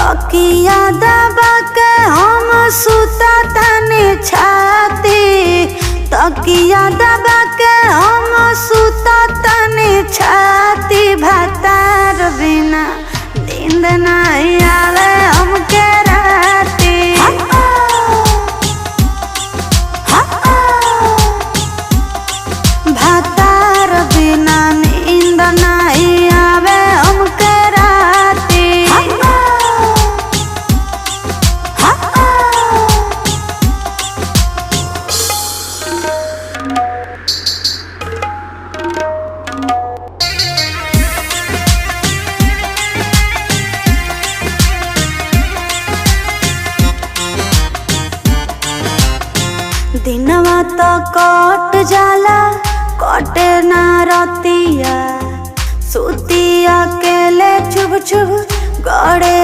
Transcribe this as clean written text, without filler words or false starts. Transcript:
तकिया दबा के हम सुता तनी छाती, तकिया दबा के हम सुता तनी छाती। भतार बिना नींद नहीं आवे हमके राती। भतार बिना नींद नहीं आवे हमके राती। दिनवा तो कट जाला कटे ना रतिया, सुतिया अकेले चुभ चुभ गड़े